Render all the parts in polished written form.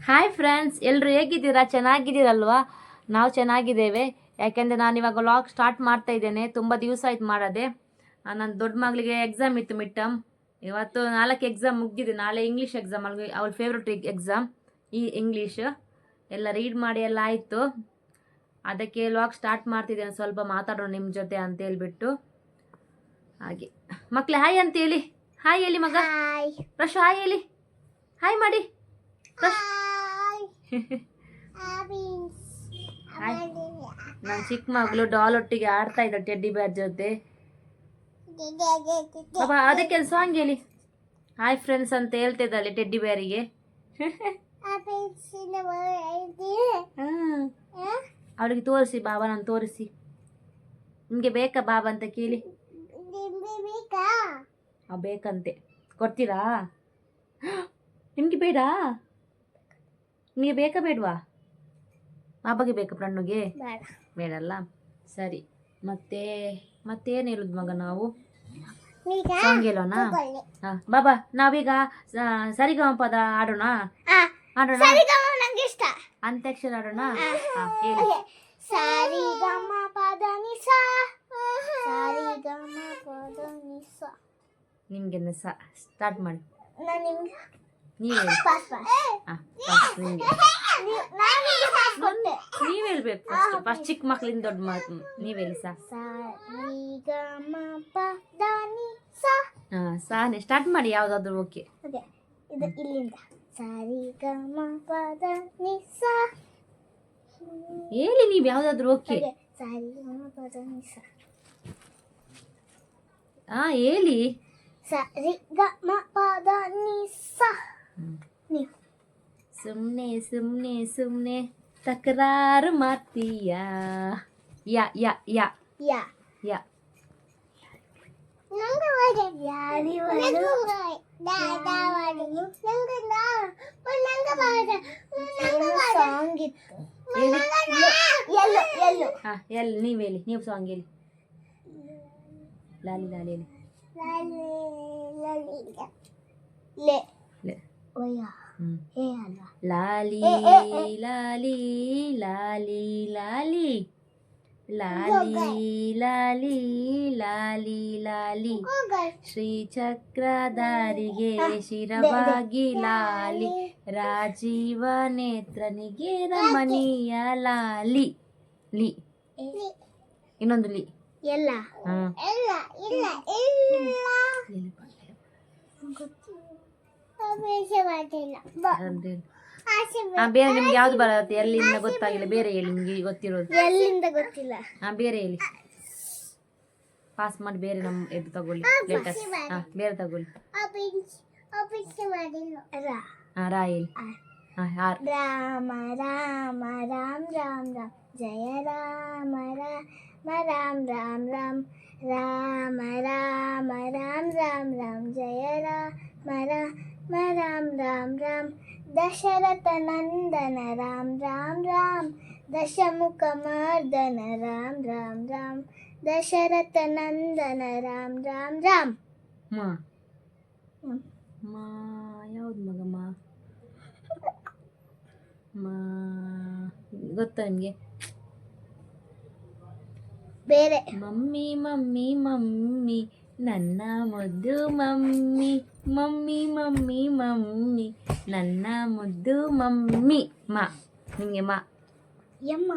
Hi friends, ಎಲ್ಲರೂ ಹೇಗಿದ್ದೀರಾ? ಚೆನ್ನಾಗಿದ್ದೀರಲ್ವಾ? ನಾವು ಚೆನ್ನಾಗಿದ್ದೇವೆ. ಯಾಕೆಂದರೆ ನಾನು ಇವಾಗ ವ್ಲಾಗ್ ಸ್ಟಾರ್ಟ್ ಮಾಡ್ತಾ ಇದ್ದೇನೆ. ತುಂಬ ದಿವಸ ಆಯ್ತು ಮಾಡದೆ. ನನ್ನ ದೊಡ್ಡ ಮಗಳಿಗೆ ಎಕ್ಸಾಮ್ ಇತ್ತು, ಮಿಡ್ ಟರ್ಮ್. ಇವತ್ತು 4 ಎಕ್ಸಾಮ್ ಮುಗಿದಿದೆ. ನಾಳೆ ಇಂಗ್ಲೀಷ್ ಎಕ್ಸಾಮ್, ಅವಳ ಫೇವ್ರೆಟ್ ಎಕ್ಸಾಮ್ ಈ ಇಂಗ್ಲೀಷ್. ಎಲ್ಲ ರೀಡ್ ಮಾಡಿ ಎಲ್ಲ ಆಯಿತು. ಅದಕ್ಕೆ ವ್ಲಾಗ್ ಸ್ಟಾರ್ಟ್ ಮಾಡ್ತಿದ್ದೇನೆ, ಸ್ವಲ್ಪ ಮಾತಾಡೋಣ ನಿಮ್ಮ ಜೊತೆ ಅಂತ ಹೇಳ್ಬಿಟ್ಟು. ಹಾಗೆ ಮಕ್ಕಳೇ ಹಾಯ್ ಅಂತ ಹೇಳಿ. ಹಾಯ್ ಹೇಳಿ ಮಗ. ಪ್ರಶು ಹಾಯ್ ಹೇಳಿ. ಹಾಯ್ ಮಾಡಿ. ನನ್ನ ಚಿಕ್ಕ ಮಗಳು ಡಾಲ್ ಒಟ್ಟಿಗೆ ಆಡ್ತಾ ಇದ್ದ ಟೆಡ್ಡಿ ಬೇರ್ ಜೊತೆ. ಅದಕ್ಕೆ ಸಾಂಗ್ ಹೇಳಿ. ಹಾಯ್ ಫ್ರೆಂಡ್ಸ್ ಅಂತ ಹೇಳ್ತಾ ಇದ್ದಾಳೆ ಟೆಡ್ಡಿ ಬೇರಿಗೆ. ಅವಳಿಗೆ ತೋರಿಸಿ ಬಾಬಾ, ನಾನು ತೋರಿಸಿ. ನಿಮ್ಗೆ ಬೇಕಾ ಬಾಬಾ ಅಂತ ಕೇಳಿ. ಬೇಕಂತೆ, ಕೊಡ್ತೀರಾ? ನಿಮ್ಗೆ ಬೇಡ? ನಿಮಗೆ ಬೇಕಾ ಬೇಡವಾ? ಬಾಬಾಗೆ ಬೇಕಾ? ಪ್ರಣುಗೆ ಬೇಡಲ್ಲ. ಸರಿ, ಮತ್ತೇನು ಹೇಳುದು ಮಗ? ನಾವು ಸಾಂಗ್ ಹೇಳೋಣ. ಬಾಬಾ, ನಾವೀಗ ಸರಿಗಮಪದ ಆಡೋಣ. ಅಂತ್ಯಾಕ್ಷರ ಆಡೋಣ. ಹೇಳಿ. ನಿಮ್ಗೆ ಸ್ಟಾರ್ಟ್ ಮಾಡಿ. ನೀವ್ ಹೇಳ್ಬೇಕು ಫಸ್ಟ್ ಚಿಕ್ಕ ಮಕ್ಳಿಂದ ದೊಡ್ಡ ಮಾತು ನೀವ್ ಹೇಳಿ. ಸಾನೆ ಸ್ಟಾರ್ಟ್ ಮಾಡಿ, ಯಾವ್ದಾದ್ರು ಓಕೆ. ಹೇಳಿ ನೀವ್ ಯಾವ್ದಾದ್ರು ಓಕೆ. ಹೇಳಿ. ಸರಿ ಗ ಮ ಪದ ನಿ ಸ. ಸುಮ್ನೆ ತಕರಾರು ಮಾಡ್ತೀಯ. ಯಾ ಯಾ ಯಾ ಯಾ ಯಾ ಎಲ್ಲಿ ನೀವ್ ಹೇಳಿ. ನೀವು ಸಾಂಗ್ ಹೇಳಿ. ಲಾಲಿ ಲಾಲಿ ಹೇಳಿ. ಲಾಲಿ ಲಾಲಿ ಲಾಲಿ ಲಾಲಿ ಲಾಲಿ ಲಾಲಿ ಲಾಲಿ ಲಾಲಿ ಶ್ರೀಚಕ್ರಧಾರಿಗೆ ಶಿರವಾಗಿ ಲಾಲಿ ರಾಜೀವ ನೇತ್ರನಿಗೆ ರಮಣೀಯ ಲಾಲಿ. ಲಿ ಇನ್ನೊಂದು ಲಿ. ಎಲ್ಲ ಬೇರೆ ನಿಮ್ಗೆ ಯಾವ್ದು ಬರುತ್ತೆ? ಎಲ್ಲಿಂದ ಗೊತ್ತಾಗಿಲ್ಲ, ಬೇರೆ ಹೇಳಿ. ನಿಮ್ಗೆ ಗೊತ್ತಿರೋದು ಎಲ್ಲಿಂದ ಗೊತ್ತಿಲ್ಲ. ಬೇರೆ ಹೇಳಿ. ಪಾಸ್ ಮಾಡಿ ಬೇರೆ ನಮ್ ಇದು ತಗೊಳ್ಳಿ. ಲೆಟರ್ಸ್ ಬೇರೆ ತಗೊಳ್ಳಿ. ರಾ ಹೇಳಿ. ರಾಮ ರಾಮ ರಾಮ ರಾಮ ರಾಮ ಜಯ ರಾಮ ರಾಮ ರಾಮ ರಾಮ ರಾಮ ರಾಮ ರಾಮ ರಾಮ ರಾಮ ರಾಮ ಜಯ ರಾಮ ರಾಮ ರಾಮ ರಾಮ ರಾಮ ದಶರಥ ನಂದನ ರಾಮ ರಾಮ ರಾಮ ದಶಮುಖ ಮರ್ದನ ರಾಮ ರಾಮ ರಾಮ ದಶರಥ ನಂದನ ರಾಮ ರಾಮ ರಾಮ. ಯಾವ್ದು ಮಗಮ್ಮ? ಗೊತ್ತಾ ನಿಮ್ಗೆ? ಬೇರೆ. ಮಮ್ಮಿ ಮಮ್ಮಿ ಮಮ್ಮಿ ನನ್ನ ಮುದ್ದು ಮಮ್ಮಿ, ಮಮ್ಮಿ ಮಮ್ಮಿ ಮಮ್ಮಿ ನನ್ನ ಮುದ್ದು ಮಮ್ಮಿ. ಮಾ ನಿಮ್ಗೆ ಮಾ ಯಮ್ಮ.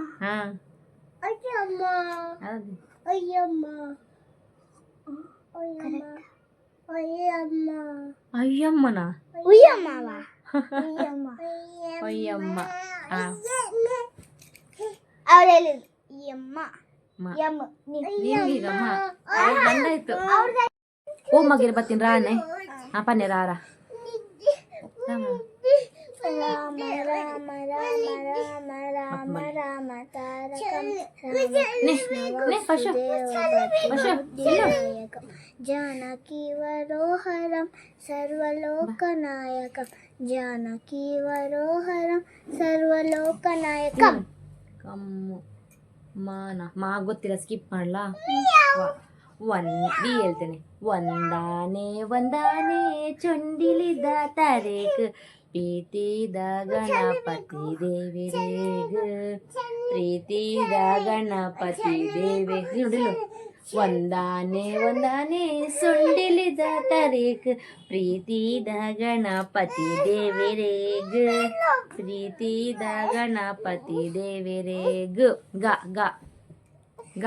ಅಯ್ಯಮ್ಮ ಅಯ್ಯಮ್ಮ ಅಯ್ಯಮ್ಮ ಅಯ್ಯಮ್ಮನ ಉಯ್ಯಮ್ಮವ ಅಯ್ಯಮ್ಮ. ಅವ್ರು ಹೇಳಿದ್ರು ಯಮ್ಮ. ನಿಮ್ಗೀಗ ಬಂದಾಯ್ತು. ಓ ಮಗಿರ್ ಬರ್ತೀನಿ ರಾನೆ. ಪನ್ನೆ ರಾರ ರಾಮ ರಾಮ ರಾಮ ರಾಮ ರಾಮ ರಾಮ ತಾರಕಂ ಜಾನಕಿ ವರೋಹರಂ ಸರ್ವಲೋಕನಾಯಕಂ ಜಾನಕಿ ವರೋಹರಂ ಸರ್ವಲೋಕನಾಯಕಂ. ಕಮ್ಮು ಮಾ ಗೊತ್ತಿಲ್ಲ, ಸ್ಕಿಪ್ ಮಾಡ್ಲಾ? ಡಿ ಹೇಳ್ತೇನೆ. ಒಂದಾನೆ ಚೊಂಡಿಲಿದ ತರೇಕ್ ಪ್ರೀತಿದ ಗಣಪತಿ ದೇವಿರೇಗ ಪ್ರೀತಿದ ಗಣಪತಿ ದೇವಿ ನೋಡಿಲು ಒಂದಾನೆ ಒಂದಾನೆ ಸುಂಡಿಲಿದ ತರೇಕ್ ಪ್ರೀತಿದ ಗಣಪತಿ ದೇವಿರೇಗ ಪ್ರೀತಿದ ಗಣಪತಿ ದೇವಿರೇಗ ಗ ಗ ಗ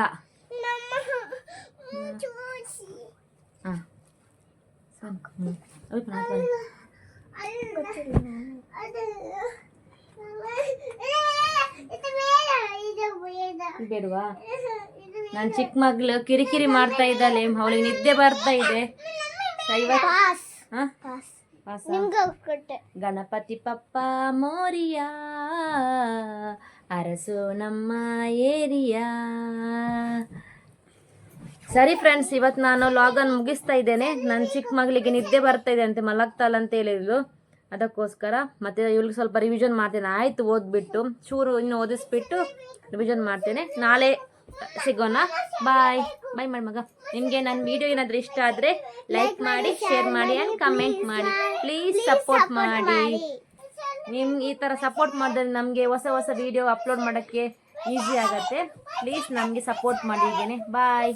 ಹಾಂ ಬೇಡವಾ ನಾನು ಚಿಕ್ಕ ಮಗಳು ಕಿರಿಕಿರಿ ಮಾಡ್ತಾ ಇದ್ದಾಳೆ ಅವಳಿಗೆ ನಿದ್ದೆ ಬರ್ತಾ ಇದೆ ಗಣಪತಿ ಪಪ್ಪ ಮೋರಿಯಾ ಅರಸು ನಮ್ಮ ಏರಿಯಾ. ಸರಿ ಫ್ರೆಂಡ್ಸ್, ಇವತ್ತು ನಾನು ಲಾಗನ್ ಮುಗಿಸ್ತಾ ಇದ್ದೇನೆ. ನನ್ನ ಚಿಕ್ಕ ಮಗಳಿಗೆ ನಿದ್ದೆ ಬರ್ತಾ ಇದೆ ಅಂತೆ, ಮಲಗ್ತಾಳ ಅಂತ ಹೇಳಿದ್ಲು. ಅದಕ್ಕೋಸ್ಕರ ಮತ್ತೆ ಇವ್ಳಿಗೆ ಸ್ವಲ್ಪ ರಿವಿಷನ್ ಮಾಡ್ತೇನೆ. ಆಯಿತು, ಓದ್ಬಿಟ್ಟು ಚೂರು ಇನ್ನು ಓದಿಸ್ಬಿಟ್ಟು ರಿವಿಷನ್ ಮಾಡ್ತೇನೆ. ನಾಳೆ ಸಿಗೋಣ. ಬಾಯ್ ಬಾಯ್ ಮಾಡಿ ಮಗ. ನಿಮಗೆ ನನ್ನ ವಿಡಿಯೋ ಏನಾದರೂ ಇಷ್ಟ ಆದರೆ ಲೈಕ್ ಮಾಡಿ, ಶೇರ್ ಮಾಡಿ ಆ್ಯಂಡ್ ಕಮೆಂಟ್ ಮಾಡಿ. ಪ್ಲೀಸ್ ಸಪೋರ್ಟ್ ಮಾಡಿ. ನಿಮ್ಗೆ ಈ ಥರ ಸಪೋರ್ಟ್ ಮಾಡಿದ್ರೆ ನಮಗೆ ಹೊಸ ಹೊಸ ವಿಡಿಯೋ ಅಪ್ಲೋಡ್ ಮಾಡೋಕ್ಕೆ ಈಸಿ ಆಗುತ್ತೆ. ಪ್ಲೀಸ್ ನಮಗೆ ಸಪೋರ್ಟ್ ಮಾಡಿದ್ದೇನೆ. ಬಾಯ್.